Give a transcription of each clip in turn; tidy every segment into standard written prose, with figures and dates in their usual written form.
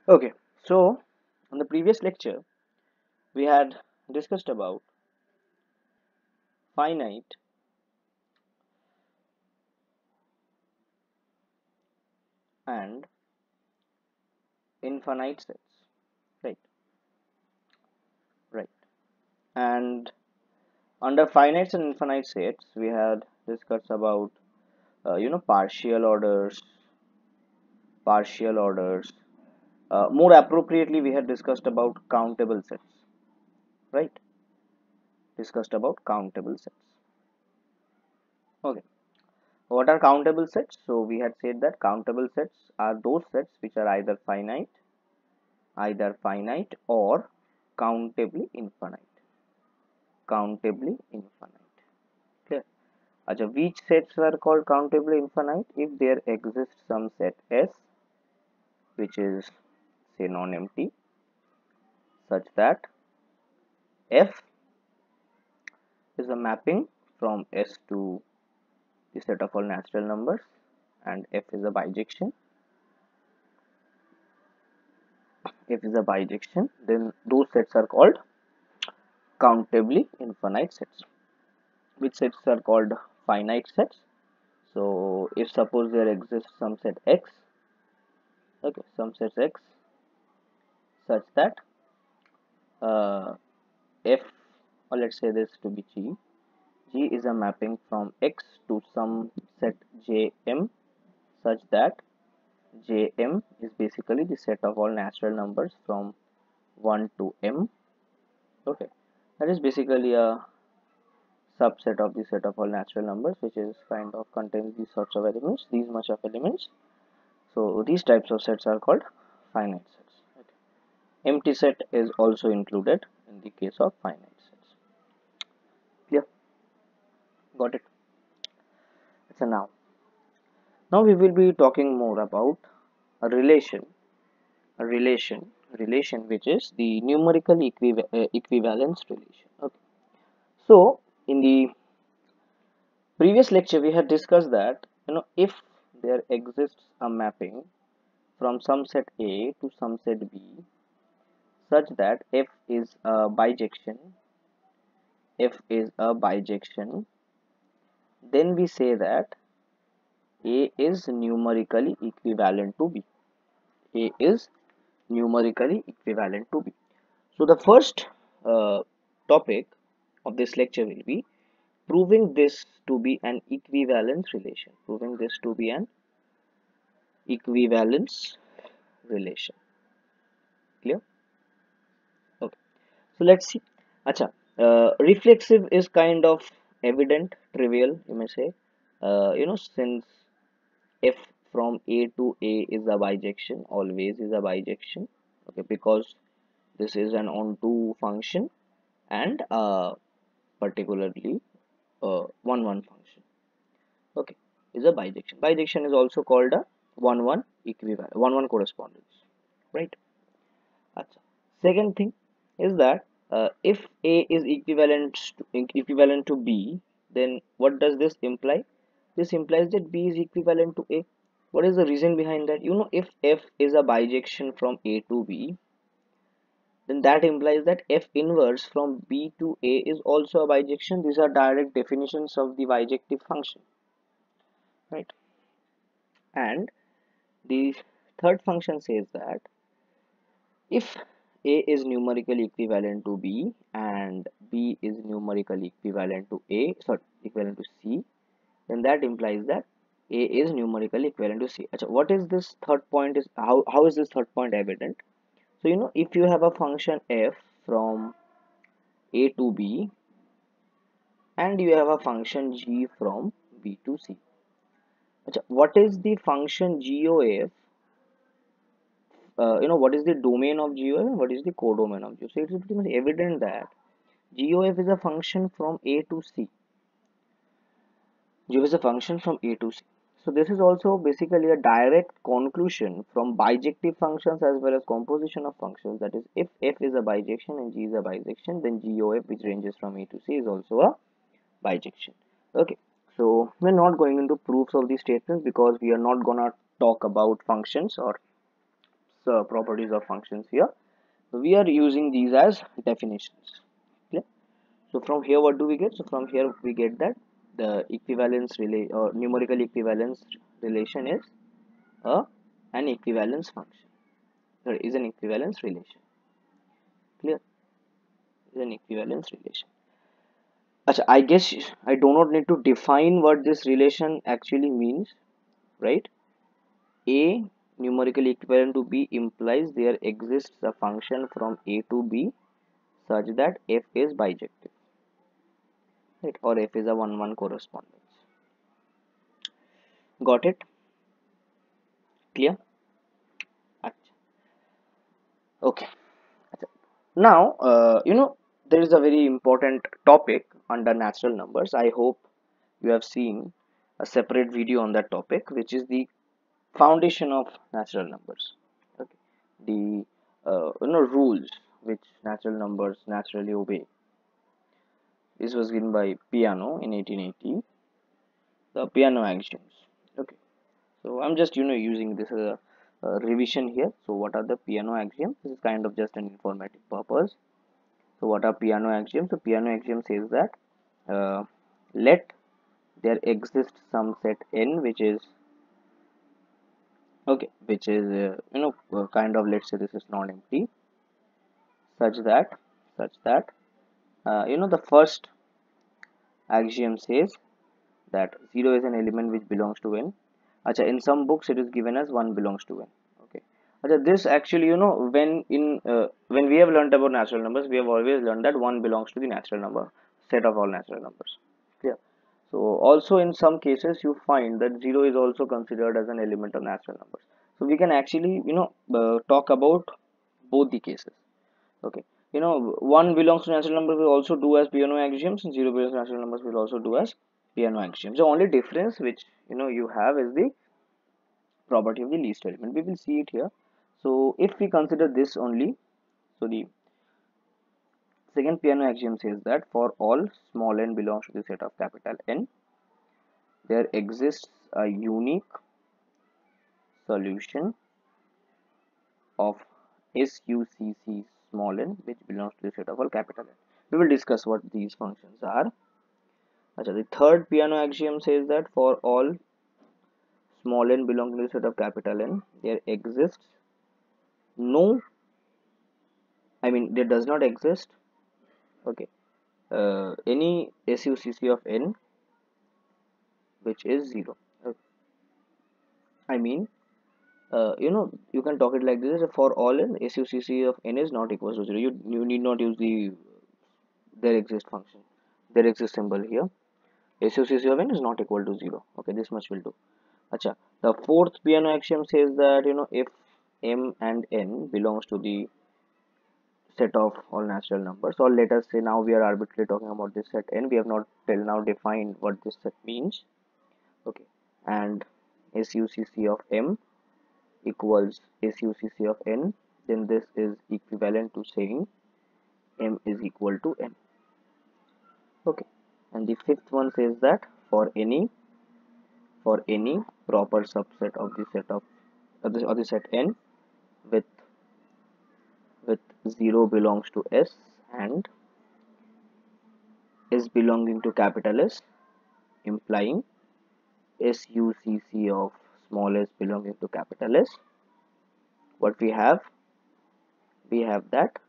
Okay, so on the previous lecture, we had discussed about finite and infinite sets, right? Right. And under finite and infinite sets, we had discussed about partial orders. More appropriately, we had discussed about countable sets, right? Discussed about countable sets. Okay. What are countable sets? So we had said that countable sets are those sets which are either finite or countably infinite. Countably infinite. Clear? Acha, which sets are called countably infinite? If there exists some set S which is say non-empty, such that F is a mapping from S to the set of all natural numbers, and F is a bijection. F is a bijection, then those sets are called countably infinite sets. Which sets are called finite sets? So if suppose there exists some set X, okay, some set X such that F, or let's say this to be G is a mapping from X to some set Jm such that Jm is basically the set of all natural numbers from 1 to m. Okay, that is basically a subset of the set of all natural numbers, which is kind of contains these sorts of elements, these much of elements. So these types of sets are called finite sets. Okay. Empty set is also included in the case of finite sets. Yeah, got it. So now we will be talking more about a relation, a relation which is the numerical equivalence relation. Okay. So in the previous lecture we had discussed that if there exists a mapping from some set A to some set B such that F is a bijection, then we say that A is numerically equivalent to B. A is numerically equivalent to B. So the first topic of this lecture will be proving this to be an equivalence relation. Proving this to be an equivalence relation. Clear? Okay. So let's see. Acha. Reflexive is kind of evident, trivial, you may say. Since F from A to A is a bijection, always is a bijection. Okay, because this is an onto function and particularly one function. Okay, is a bijection. Bijection is also called a one equivalent, one correspondence, right? Achha. Second thing is that if A is equivalent to B, then what does this imply? This implies that B is equivalent to A. What is the reason behind that? If F is a bijection from A to B, then that implies that F inverse from B to A is also a bijection. These are direct definitions of the bijective function, right? And the third function says that if A is numerically equivalent to B and B is numerically equivalent to equivalent to C, then that implies that A is numerically equivalent to C. Achha, what is this third point? Is how is this third point evident? So if you have a function f from A to B and you have a function g from B to C. Achha, what is the function g of f? What is the domain of GOF and what is the codomain of GOF? So it is pretty much evident that GOF is a function from A to C. GOF is a function from A to C. So this is also basically a direct conclusion from bijective functions as well as composition of functions. That is, if F is a bijection and G is a bijection, then GOF, which ranges from A to C, is also a bijection. Okay. So we're not going into proofs of these statements because we are not gonna talk about functions or properties of functions here. So we are using these as definitions. Clear? So from here, what do we get? So from here we get that the equivalence relation or numerical equivalence relation is a an equivalence function. There is an equivalence relation. Clear? Is an equivalence relation. Achha, I guess I do not need to define what this relation actually means, right? A numerically equivalent to B implies there exists a function from A to B such that f is bijective, right? Or f is a 1-1 correspondence. Got it? Clear? Achha. Okay. Achha. Now, there is a very important topic under natural numbers. I hope you have seen a separate video on that topic, which is the foundation of natural numbers. Okay. The rules which natural numbers naturally obey. This was given by Peano in 1880. The Peano axioms. Okay. So I'm just using this as a revision here. So what are the Peano axioms? This is kind of just an informative purpose. So what are Peano axioms? So Peano axiom says that let there exist some set n which is okay, which is kind of, let's say this is non-empty, such that the first axiom says that 0 is an element which belongs to n. Achha, in some books it is given as 1 belongs to n. Okay. Achha, this actually when we have learned about natural numbers, we have always learned that 1 belongs to the natural number set of all natural numbers. Clear? So also in some cases you find that 0 is also considered as an element of natural numbers. So we can actually talk about both the cases. Okay. 1 belongs to natural numbers will also do as Peano axioms, and 0 belongs to natural numbers will also do as Peano axioms. The only difference which you have is the property of the least element. We will see it here. So if we consider this only, so the second Peano axiom says that for all small n belongs to the set of capital N, there exists a unique solution of SUCC small n which belongs to the set of all capital N. We will discuss what these functions are. Achha, the third Peano axiom says that for all small n belonging to the set of capital N, there exists no, there does not exist, okay, any SUCC of n which is 0. Okay. You can talk it like this: for all n, SUCC of n is not equal to 0. You need not use the there exist function, there exist symbol here. SUCC of n is not equal to 0. Okay, this much will do. Achha, the fourth Peano axiom says that if m and n belongs to the set of all natural numbers, or let us say now we are arbitrarily talking about this set n, we have not till now defined what this set means. Okay, and SUCC of m equals SUCC of n, then this is equivalent to saying m is equal to n. Okay, and the fifth one says that for any proper subset of the set of the set n with 0 belongs to S and S belonging to capital S, implying SUCC of small s belonging to capital S, what we have that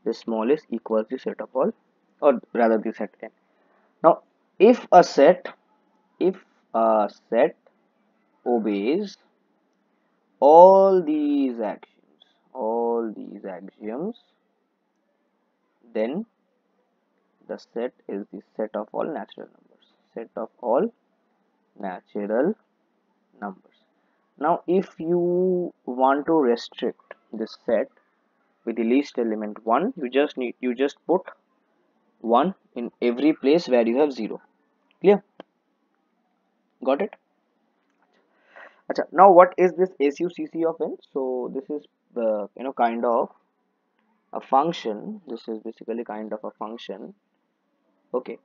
the small s equals the set of all, or rather the set n. Now if a set obeys all these axioms, then the set is the set of all natural numbers. Now if you want to restrict this set with the least element 1, you just put 1 in every place where you have 0. Clear? Got it? Achha, now what is this SUCC of n? So this is the kind of a function. This is basically kind of a function, okay,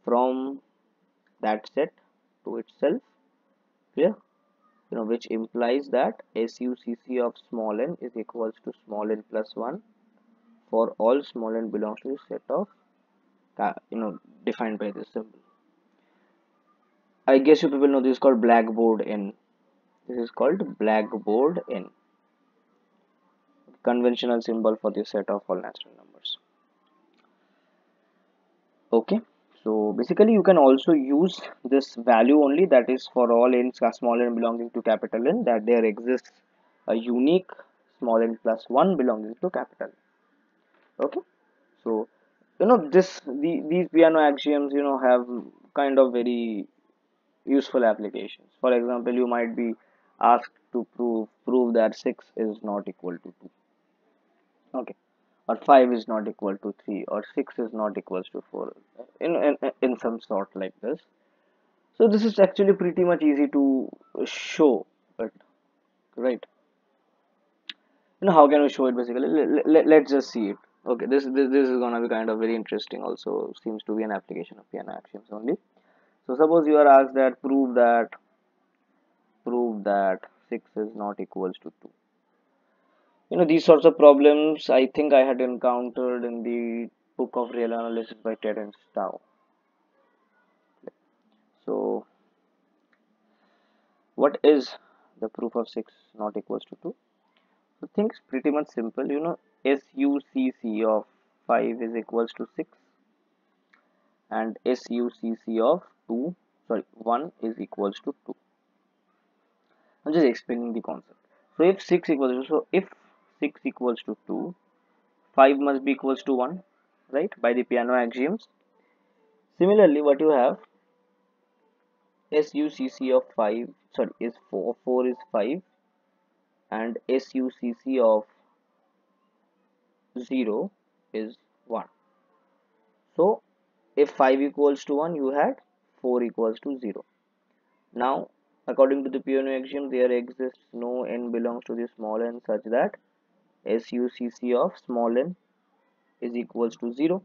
from that set to itself. Clear? which implies that SUCC of small n is equals to small n plus 1 for all small n belongs to the set of defined by this symbol. I guess you people know this is called blackboard n. This is called blackboard n, conventional symbol for the set of all natural numbers. Okay, so basically you can also use this value only, that is for all n small n belonging to capital N, that there exists a unique small n plus 1 belonging to capital N. Okay, so these piano axioms have kind of very useful applications. For example, you might be asked to prove that 6 is not equal to 2. Okay, or 5 is not equal to 3, or 6 is not equals to 4, in some sort like this. So this is actually pretty much easy to show it, right? How can we show it? Basically, let's just see it. Okay, this is gonna be kind of very interesting, also seems to be an application of piano axioms only. So suppose you are asked that prove that 6 is not equals to 2. These sorts of problems I think I had encountered in the book of real analysis by Terence Tao. So what is the proof of 6 not equals to 2? So things pretty much simple. SUCC of 5 is equals to 6, and SUCC of 1 is equals to 2. I'm just explaining the concept. So if 6 equals to 2, 5 must be equals to 1, right, by the piano axioms. Similarly, what you have, SUCC of 5 is 4 is 5, and SUCC of 0 is 1. So if 5 equals to 1, you had 4 equals to 0. Now according to the Peano axiom, there exists no n belongs to the small n such that SUCC of small n is equals to 0,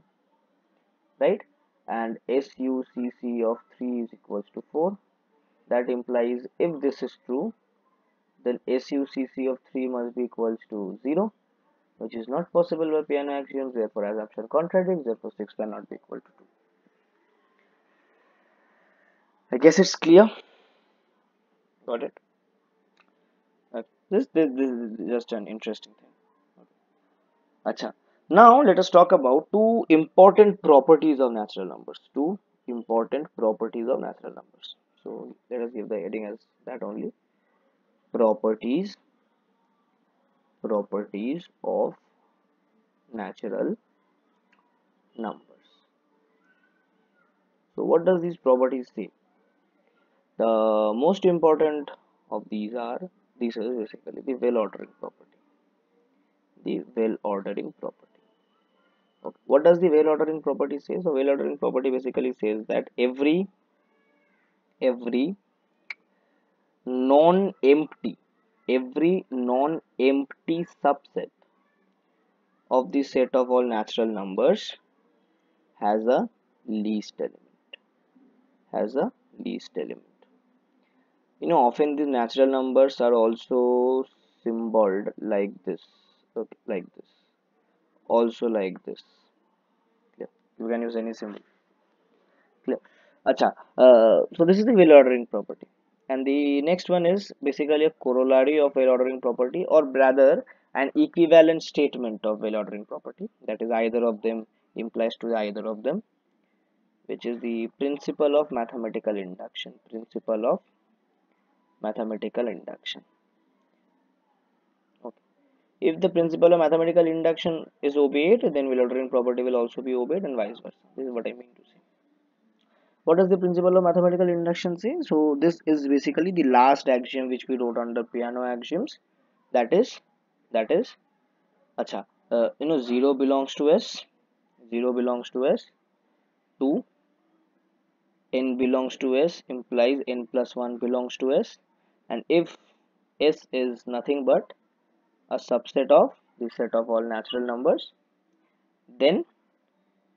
right? And SUCC of 3 is equals to 4. That implies, if this is true, then SUCC of 3 must be equals to 0, which is not possible by Peano axioms. Therefore assumption contradicts. Therefore 6 cannot be equal to 2. I guess it's clear. Got it? This is just an interesting thing. Acha. Now let us talk about two important properties of natural numbers. Two important properties of natural numbers. So let us give the heading as that only. Properties of natural numbers. So what does these properties say? The most important of these is basically the well ordering property. The well ordering property. Okay. What does the well ordering property say? So well ordering property basically says that every non-empty subset of the set of all natural numbers has a least element. Often the natural numbers are also symboled like this. Okay, like this. Also like this. Clear? You can use any symbol. Clear? Acha. So this is the well ordering property. And the next one is basically a corollary of well ordering property, or rather an equivalent statement of well ordering property. That is, either of them implies to either of them, which is the principle of mathematical induction. Okay. If the principle of mathematical induction is obeyed, then well ordering property will also be obeyed, and vice versa. This is what I mean to say. What does the principle of mathematical induction say? So this is basically the last axiom which we wrote under Peano axioms. That is, acha, 0 belongs to S, 2 n belongs to S implies n plus 1 belongs to S, and if S is nothing but a subset of the set of all natural numbers, then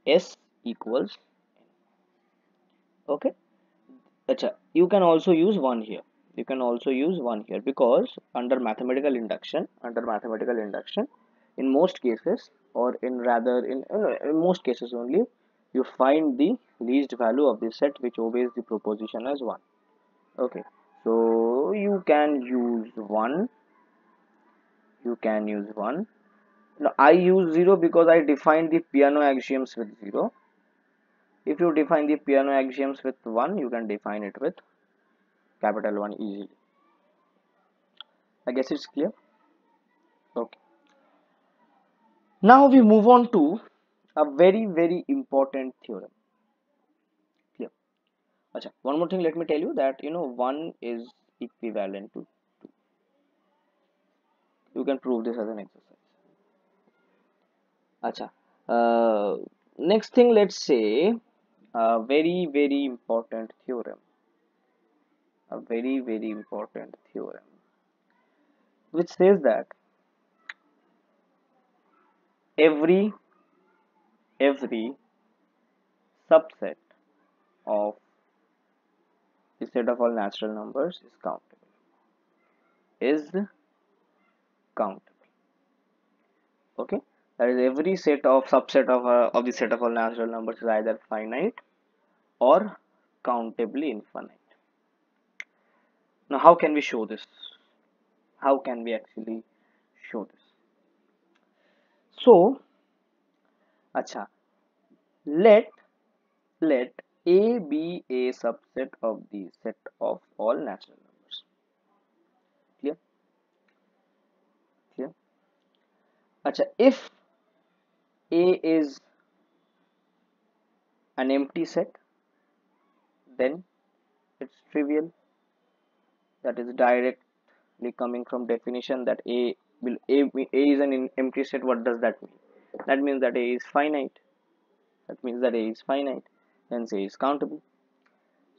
S equals n. Okay. Acha, you can also use 1 here. you can also use 1 here, because under mathematical induction, in most cases, or in rather in most cases only, you find the least value of the set which obeys the proposition as 1. Okay, so you can use 1. Now I use 0 because I defined the Peano axioms with 0. If you define the Peano axioms with 1, you can define it with capital 1 easily. I guess it's clear. Okay, now we move on to a very important theorem. Clear? Acha, one more thing, let me tell you that 1 is equivalent to 2. You can prove this as an exercise. Acha, next thing, let's say a very important theorem. A very important theorem which says that every subset of the set of all natural numbers is countable. Okay, that is, every subset of the set of all natural numbers is either finite or countably infinite. Now how can we show this? How can we actually show this? So acha, let A be a subset of the set of all natural numbers. Clear? Clear? Acha, if A is an empty set, then it's trivial. That is directly coming from definition that A is an empty set. What does that mean? That means that A is finite. Hence A is countable.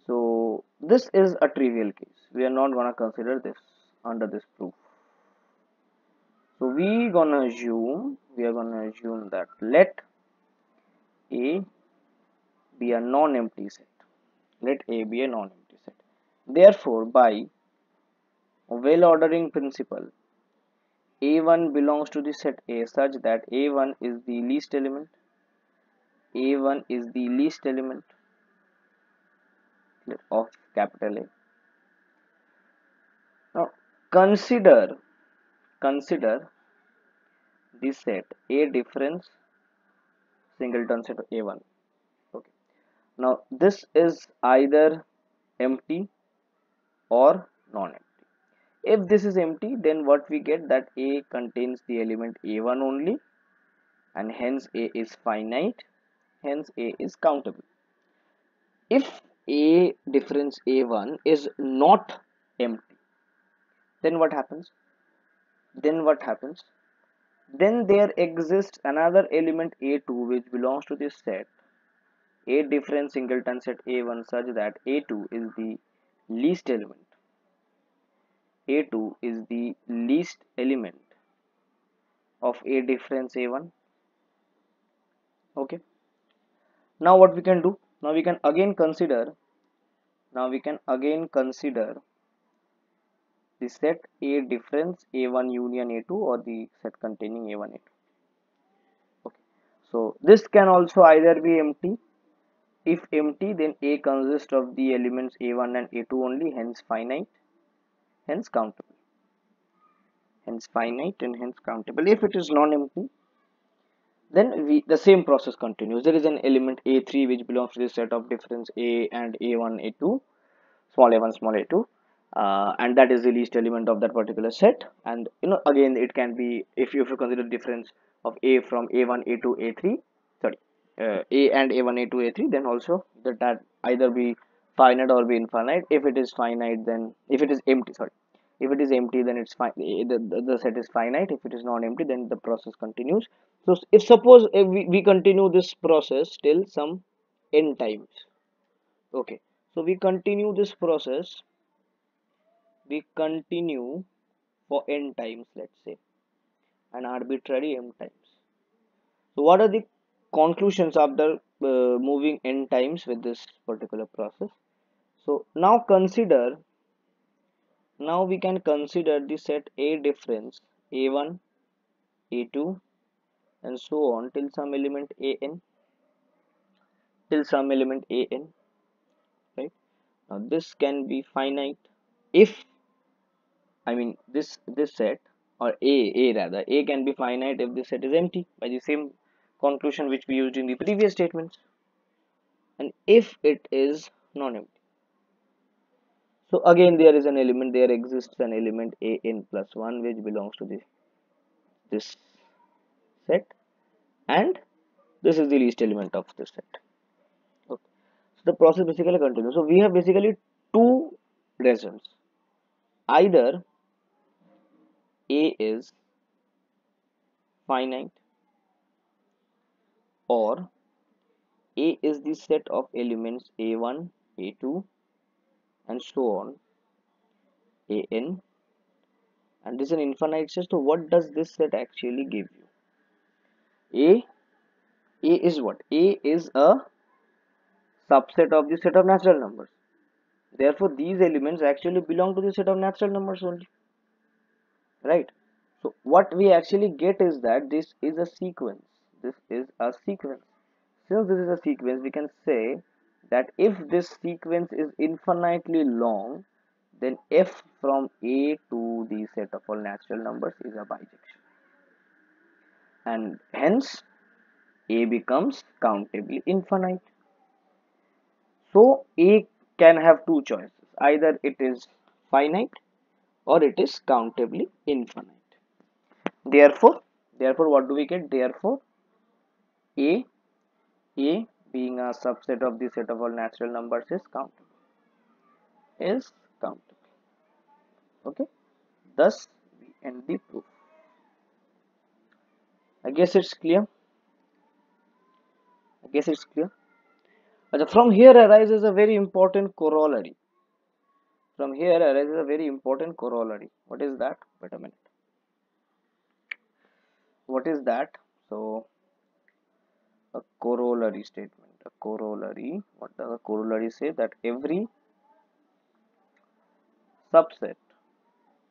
So this is a trivial case. We are not gonna consider this under this proof. So we are gonna assume that let A be a non-empty set. Therefore, by well ordering principle, A1 belongs to the set A such that A1 is the least element. Of capital A. Now consider the set A difference singleton set A1. Okay. Now this is either empty or non-empty. If this is empty, then what we get, that A contains the element A1 only, and hence A is finite, hence A is countable. If A difference A1 is not empty, then what happens? Then there exists another element A2 which belongs to this set A difference singleton set A1 such that A2 is the least element. Of A difference A1. Okay. Now what we can do? Now we can again consider the set A difference A1 union A2, or the set containing A1 A2. Okay. So this can also either be empty. If empty, then A consists of the elements A1 and A2 only, hence finite, hence countable. If it is non-empty, then the same process continues. There is an element A3 which belongs to the set of difference A and A1 A2, small a1 small a2, and that is the least element of that particular set. And again, it can be, if you consider difference of A from A1 A2 A3, sorry, A and A1 A2 A3, then also that either be finite or be infinite. If it is empty, then it's fine, the set is finite. If it is not empty, then the process continues. So if suppose we continue this process till some n times. Okay, so we continue this process for n times, let's say, an arbitrary m times. So what are the conclusions after moving n times with this particular process? So now consider Now we can consider the set A difference A1, A2, and so on till some element an, right? Now this can be finite if, I mean, this set, or a rather, a can be finite if this set is empty, by the same conclusion which we used in the previous statements, and if it is non-empty. So again there exists an element an plus 1 which belongs to this set, and this is the least element of this set. Okay. So the process basically continues. So we have basically two results. Either A is finite, or A is the set of elements A1, A2, and so on, AN, and this is an infinite set. So what does this set actually give you? A is what? A is a subset of the set of natural numbers. Therefore, these elements actually belong to the set of natural numbers only, right? So what we actually get is that this is a sequence. This is a sequence. Since this is a sequence, we can say that if this sequence is infinitely long, then f from A to the set of all natural numbers is a bijection, and hence A becomes countably infinite. So A can have two choices: either it is finite or it is countably infinite. Therefore, what do we get? Therefore, A A being a subset of the set of all natural numbers is countable. Is countable. Okay. Thus, we end the proof. I guess it's clear. I guess it's clear. From here arises a very important corollary. What is that? Wait a minute. What is that? So, a corollary statement. A corollary. What does a corollary say? That subset,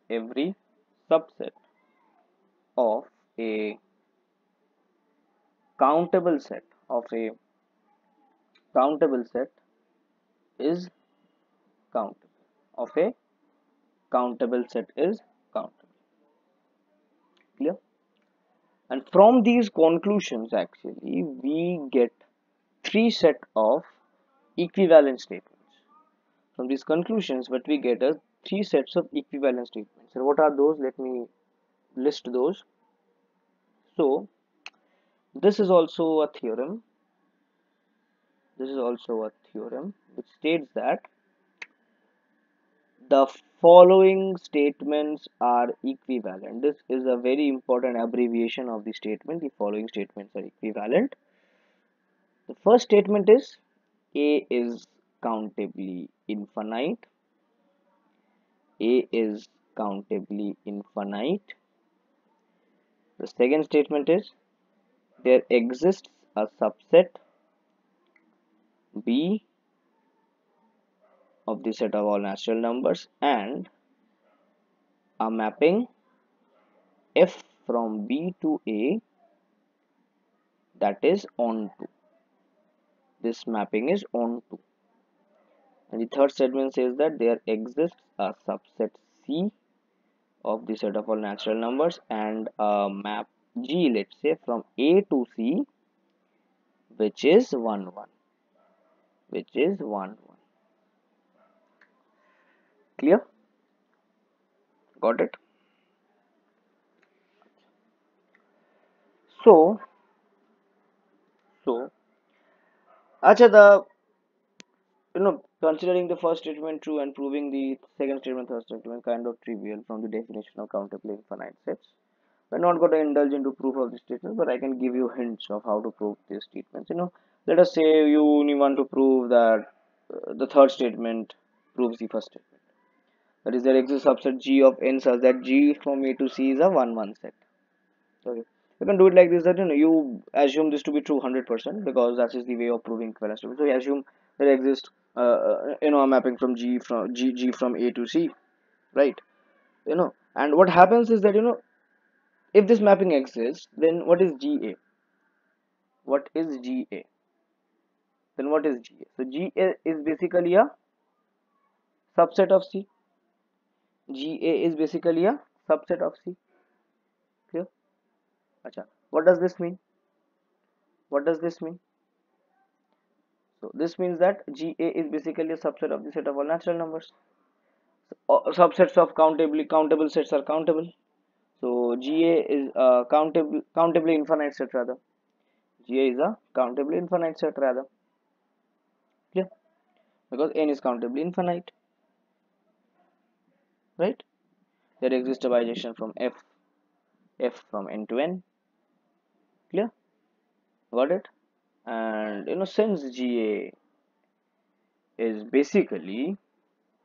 every subset of a countable set is countable. Of a countable set is countable. Clear? And from these conclusions, actually, we get three set of equivalent statements. From these conclusions, what we get are three sets of equivalent statements. And what are those? Let me list those. So, this is also a theorem. Which states that the following statements are equivalent. This is a very important abbreviation of the statement. The following statements are equivalent. The first statement is A is countably infinite. A is countably infinite. The second statement is there exists a subset B of the set of all natural numbers and a mapping f from B to A that is onto. This mapping is onto. And the third statement says that there exists a subset C of the set of all natural numbers and a map G, let's say, from A to C, which is 1 1. Clear? Got it? So, acha, considering the first statement true and proving the second statement, third statement kind of trivial from the definition of countably infinite sets. We're not going to indulge into proof of this statement, but I can give you hints of how to prove these statements. Let us say you only want to prove that the third statement proves the first statement. That is, there exists a subset G of n such that G from A to C is a 1 1 set. Okay. You can do it like this, that you assume this to be true 100% because that is the way of proving equivalence. So you assume there exists a mapping from G from A to C, right? And what happens is that, if this mapping exists, then what is GA? What is GA? Then what is GA? So GA is basically a subset of C. GA is basically a subset of C. Clear? Acha. What does this mean? What does this mean? So this means that GA is basically a subset of the set of all natural numbers. Subsets of countable sets are countable. So GA is a countably infinite set rather. GA is a countably infinite set rather. Clear? Because n is countably infinite, right? There exists a bijection from f from n to n. Clear? Got it? And since GA is basically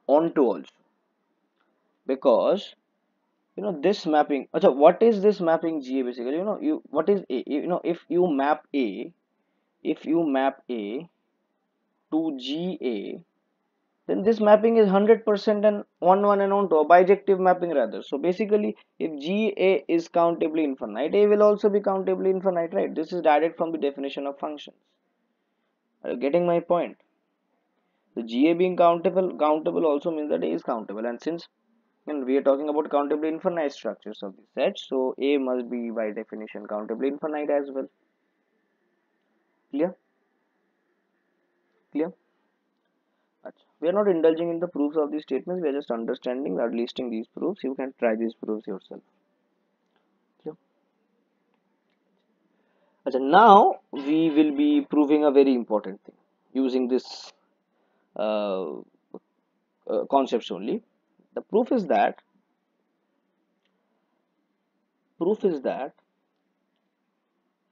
onto also, because this mapping. So what is this mapping GA basically? What is A? If you map A to GA, then this mapping is 100% and 1 and onto a bijective mapping rather. So basically, if GA is countably infinite, A will also be countably infinite, right? This is direct from the definition of functions. Are you getting my point? The GA being countable also means that A is countable, and since we are talking about countably infinite structures of the set, so A must be by definition countably infinite as well. Clear? Clear? We are not indulging in the proofs of these statements, we are just understanding or listing these proofs. You can try these proofs yourself. Clear? Now we will be proving a very important thing using this uh, concepts only. The proof is that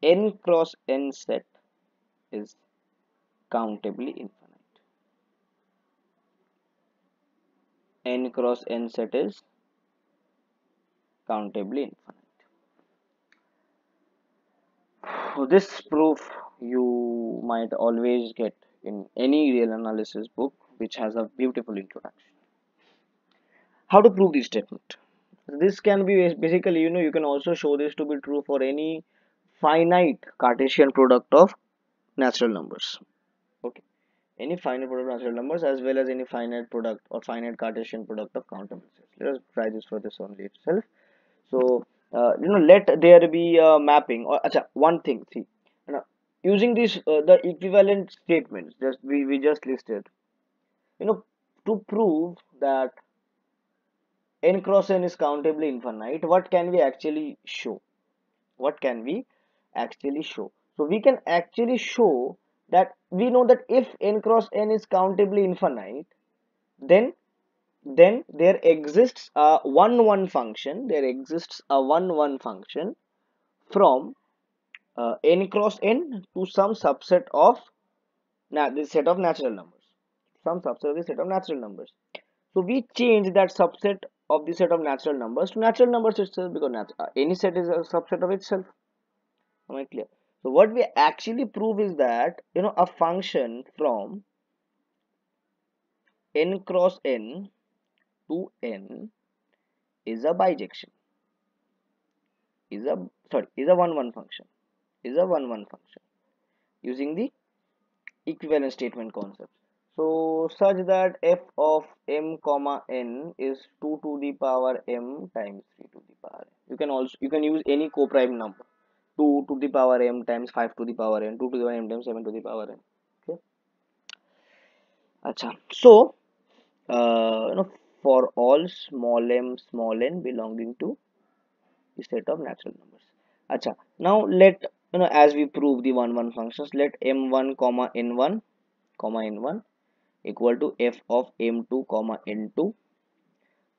n cross n set is countably infinite. N cross n set is countably infinite. So this proof you might always get in any real analysis book which has a beautiful introduction. How to prove this statement? This can be basically, you can also show this to be true for any finite Cartesian product of natural numbers. Okay, any finite product of natural numbers as well as any finite product or finite Cartesian product of countable sets. Let us try this for this only itself. So let there be a mapping or one thing. See, using this the equivalent statements just we just listed, to prove that n cross n is countably infinite, what can we actually show? What can we actually show? So we can actually show that we know that if n cross n is countably infinite, then there exists a 1 1 function. There exists a 1 1 function from n cross n to some subset of this set of natural numbers. Some subset of the set of natural numbers. So we change that subset of the set of natural numbers to natural numbers itself, because any set is a subset of itself. Am I clear? So what we actually prove is that a function from n cross n to n is a bijection. Is a 1 1 function. Is a 1 1 function using the equivalent statement concept. So such that f of m comma n is 2 to the power m times 3 to the power n. You can use any co-prime number. 2 to the power m times 5 to the power n, 2 to the power m times 7 to the power n. Okay. Acha. So for all small n belonging to the set of natural numbers. Acha. Now let as we prove the 1 1 functions, let m1 comma n1 equal to f of m2 comma n2.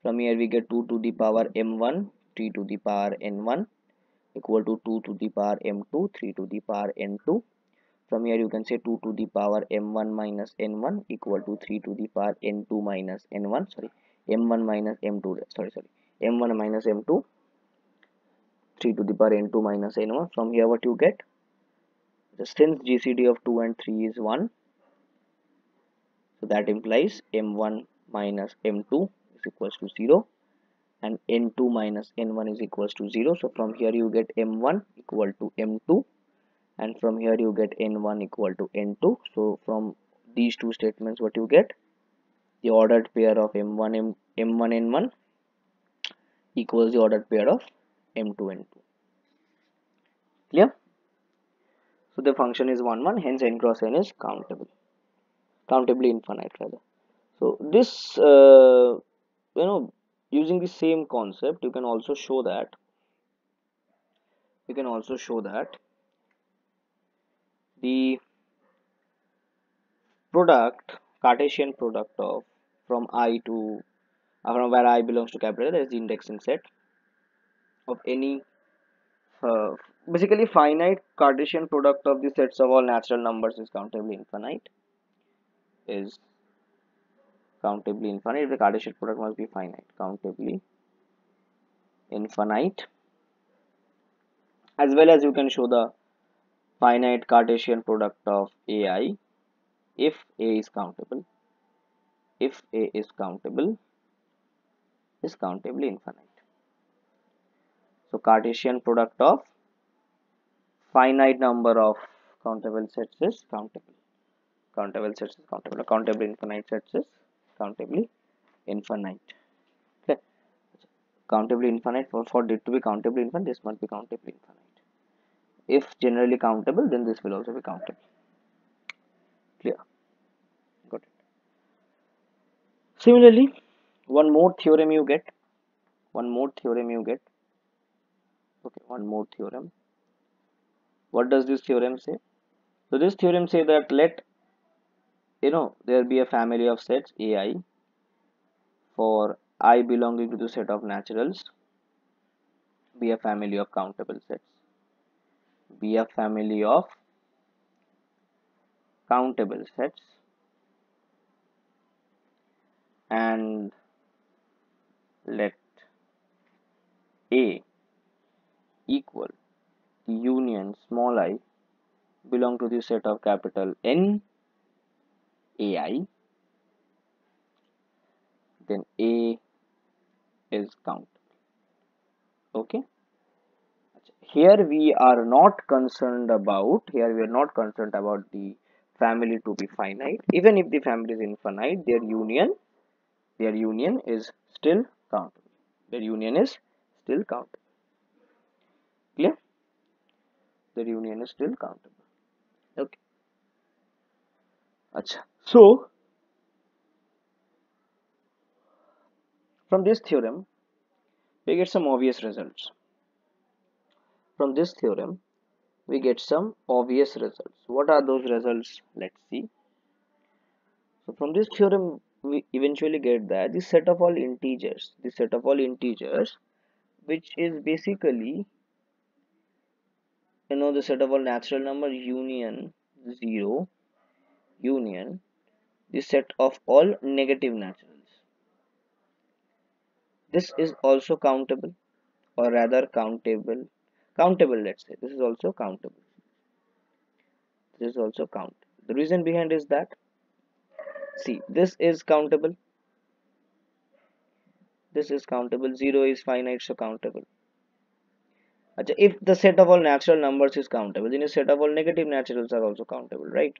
From here we get 2 to the power m1 3 to the power n1 equal to 2 to the power m2 3 to the power n2. From here you can say 2 to the power m1 minus n1 equal to 3 to the power n2 minus n1, sorry, m1 minus m2, m1 minus m2 3 to the power n2 minus n1. From here what you get, since GCD of 2 and 3 is 1, so that implies m1 minus m2 is equals to 0, and n2 minus n1 is equals to 0. So from here you get m1 equal to m2, and from here you get n1 equal to n2. So from these two statements, what you get? The ordered pair of m1 n1 equals the ordered pair of m2 n2. Clear? So the function is 1 1, hence n cross n is countably infinite rather. So this using the same concept, you can also show that the Cartesian product of from I to from where I belongs to capital, that is the indexing set of any uh, basically finite Cartesian product of the sets of all natural numbers is countably infinite. If the Cartesian product must be finite, countably infinite, as well as you can show the finite Cartesian product of AI if A is countable. If A is countable, is countably infinite. So Cartesian product of finite number of countable sets is countable. Countable sets is countable. Countably infinite sets is countably infinite. Okay. Countably infinite, for it to be countably infinite, this must be countably infinite. If generally countable, then this will also be countable. Clear? Got it. Similarly, one more theorem you get. Okay, one more theorem. What does this theorem say? So this theorem says that let there be a family of sets AI for I belonging to the set of naturals, be a family of countable sets. Be a family of countable sets, and let A equal the union small I belong to the set of capital N AI, then A is countable. Okay. Here we are not concerned about the family to be finite. Even if the family is infinite, their union is still countable. Their union is still countable. Clear? Their union is still countable. Okay. Acha. So from this theorem, we get some obvious results. From this theorem, we get some obvious results. What are those results? Let's see. So from this theorem, we eventually get that the set of all integers, which is basically the set of all natural number union 0 union the set of all negative naturals. This is also countable, or rather countable. Let's say this is also countable. The reason behind is that, see, this is countable. 0 is finite, so countable. If the set of all natural numbers is countable, then the set of all negative naturals are also countable, right?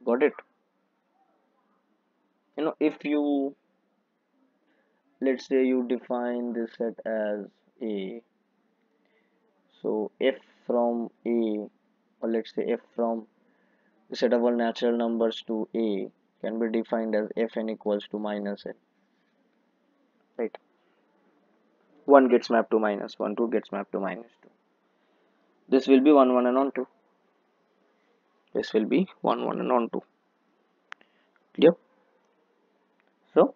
Got it? If you, let's say you define this set as A, so f from A, or let's say f from the set of all natural numbers to A can be defined as fn equals to minus n, right? 1 gets mapped to minus 1, 2 gets mapped to minus 2. This will be 1 1 and on 2. This will be 1 1 and on 2. Clear? So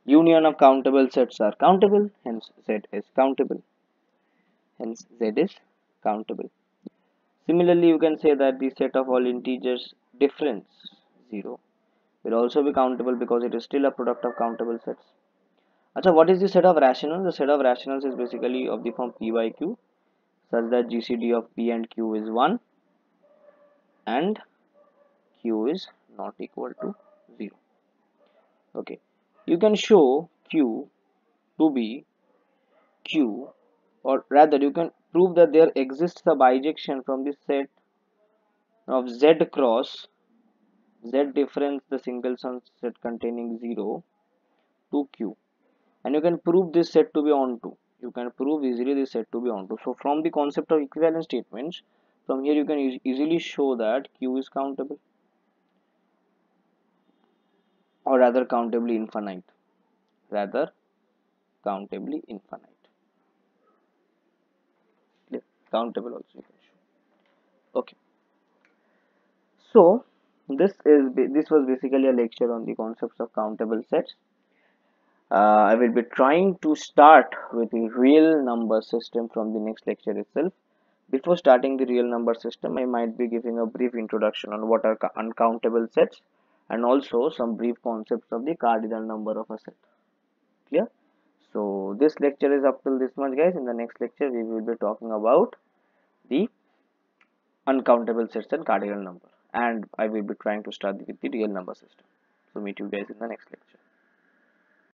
union of countable sets are countable, hence Z is countable. Similarly, you can say that the set of all integers difference 0 will also be countable because it is still a product of countable sets. Achha, what is the set of rationals? The set of rationals is basically of the form P by Q, such that GCD of P and Q is 1 and Q is not equal to 0. Okay, you can show Q to be Q, or rather you can prove that there exists a bijection from the set of Z cross Z difference the singleton set containing 0 to Q, and you can prove this set to be onto. You can prove easily this set to be onto. So from the concept of equivalence statements, from here you can easily show that Q is countable, or rather countably infinite, rather countably infinite. Yeah, countable also you can show. Okay, so this was basically a lecture on the concepts of countable sets. I will be trying to start with the real number system from the next lecture itself. Before starting the real number system, I might be giving a brief introduction on what are uncountable sets, and also some brief concepts of the cardinal number of a set. Clear? So this lecture is up till this much, guys. In the next lecture, we will be talking about the uncountable sets and cardinal number, and I will be trying to start with the real number system. So meet you guys in the next lecture.